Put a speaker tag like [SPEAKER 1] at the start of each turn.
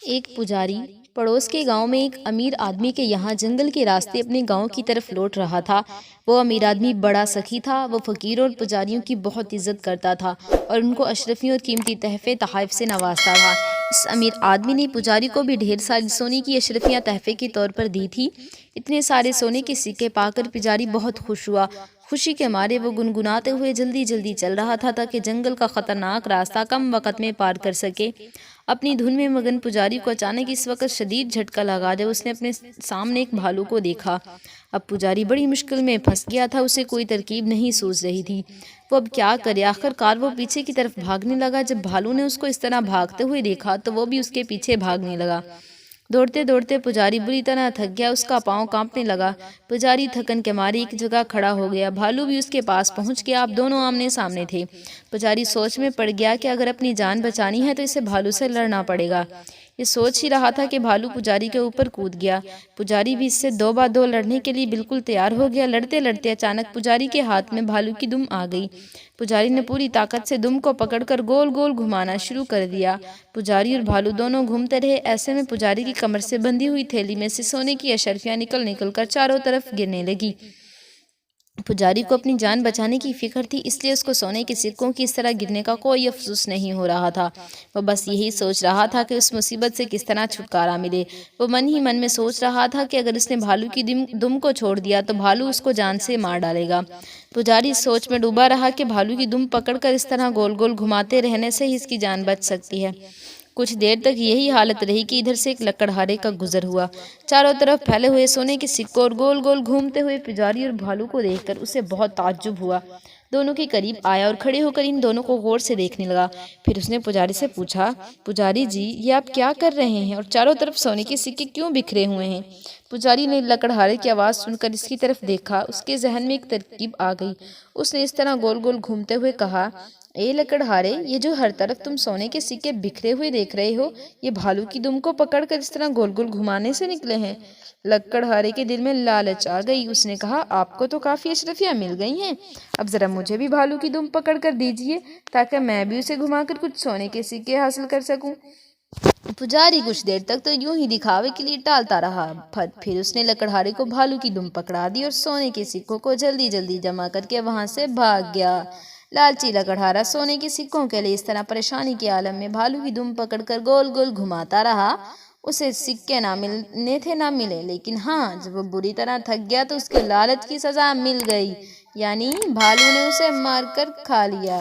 [SPEAKER 1] एक पुजारी पड़ोस के गांव में एक अमीर आदमी के यहाँ जंगल के रास्ते अपने गांव की तरफ लौट रहा था। वो अमीर आदमी बड़ा सखी था। वो फकीरों और पुजारियों की बहुत इज्जत करता था और उनको अशरफियों और कीमती तहफे तहाइफ से नवाजता था। इस अमीर आदमी ने पुजारी को भी ढेर सारी सोने की अशरफियाँ तहफे के तौर पर दी थी। इतने सारे सोने के सिक्के पाकर पुजारी बहुत खुश हुआ। खुशी के मारे वो गुनगुनाते हुए जल्दी जल्दी चल रहा था ताकि जंगल का खतरनाक रास्ता कम वक़्त में पार कर सके। अपनी धुन में मगन पुजारी को अचानक इस वक्त शदीद झटका लगा जब उसने अपने सामने एक भालू को देखा। अब पुजारी बड़ी मुश्किल में फंस गया था। उसे कोई तरकीब नहीं सूझ रही थी। वो अब क्या करे। आखिरकार वो पीछे की तरफ भागने लगा। जब भालू ने उसको इस तरह भागते हुए देखा तो वो भी उसके पीछे भागने लगा। दौड़ते दौड़ते पुजारी बुरी तरह थक गया। उसका पाँव कांपने लगा। पुजारी थकन के मारे एक जगह खड़ा हो गया। भालू भी उसके पास पहुंच गया। अब दोनों आमने सामने थे। पुजारी सोच में पड़ गया कि अगर अपनी जान बचानी है तो इसे भालू से लड़ना पड़ेगा। ये सोच ही रहा था कि भालू पुजारी के ऊपर कूद गया। पुजारी भी इससे दो बा दो लड़ने के लिए बिल्कुल तैयार हो गया। लड़ते लड़ते अचानक पुजारी के हाथ में भालू की दुम आ गई। पुजारी ने पूरी ताकत से दुम को पकड़कर गोल गोल घुमाना शुरू कर दिया। पुजारी और भालू दोनों घूमते रहे। ऐसे में पुजारी की कमर से बंधी हुई थैली में से सोने की अशरफियाँ निकल निकल कर चारों तरफ गिरने लगी। पुजारी को अपनी जान बचाने की फिक्र थी, इसलिए उसको सोने के सिक्कों की इस तरह गिरने का कोई अफसोस नहीं हो रहा था। वह बस यही सोच रहा था कि उस मुसीबत से किस तरह छुटकारा मिले। वो मन ही मन में सोच रहा था कि अगर उसने भालू की दुम को छोड़ दिया तो भालू उसको जान से मार डालेगा। पुजारी इस सोच में डूबा रहा कि भालू की दुम पकड़कर इस तरह गोल गोल घुमाते रहने से ही इसकी जान बच सकती है। कुछ देर तक यही हालत रही कि इधर से एक लकड़हारे का गुजर हुआ। चारों तरफ फैले हुए सोने के सिक्कों और गोल गोल घूमते हुए पुजारी और भालू को देखकर उसे बहुत ताज्जुब हुआ। दोनों के करीब आया और खड़े होकर इन दोनों को गौर से देखने लगा। फिर उसने पुजारी से पूछा, पुजारी जी, ये आप क्या कर रहे हैं और चारों तरफ सोने के सिक्के क्यों बिखरे हुए हैं? पुजारी ने लकड़हारे की आवाज़ सुनकर इसकी तरफ देखा। उसके जहन में एक तरकीब आ गई। उसने इस तरह गोल गोल घूमते हुए कहा, ए लकड़हारे, ये जो हर तरफ तुम सोने के सिक्के बिखरे हुए देख रहे हो, ये भालू की दुम को पकड़कर इस तरह गोल गोल घुमाने से निकले हैं। लकड़हारे के दिल में लालच आ गई। उसने कहा, आपको तो काफ़ी अशरफियाँ मिल गई हैं, अब ज़रा मुझे भी भालू की दुम पकड़ कर दीजिए ताकि मैं भी उसे घुमाकर कुछ सोने के सिक्के हासिल कर सकूं। पुजारी कुछ देर तक तो यूं ही दिखावे के लिए टालता रहा। फिर उसने लकड़हारे को भालू की दुम पकड़ा दी और सोने के सिक्कों को जल्दी जल्दी जमा करके वहां से भाग गया। लालची लकड़हारा सोने के सिक्कों के लिए इस तरह परेशानी के आलम में भालू की दुम पकड़कर गोल गोल घुमाता रहा। उसे सिक्के ना मिलने थे ना मिले, लेकिन हाँ, जब वो बुरी तरह थक गया तो उसके लालच की सजा मिल गई, यानी भालू ने उसे मारकर खा लिया।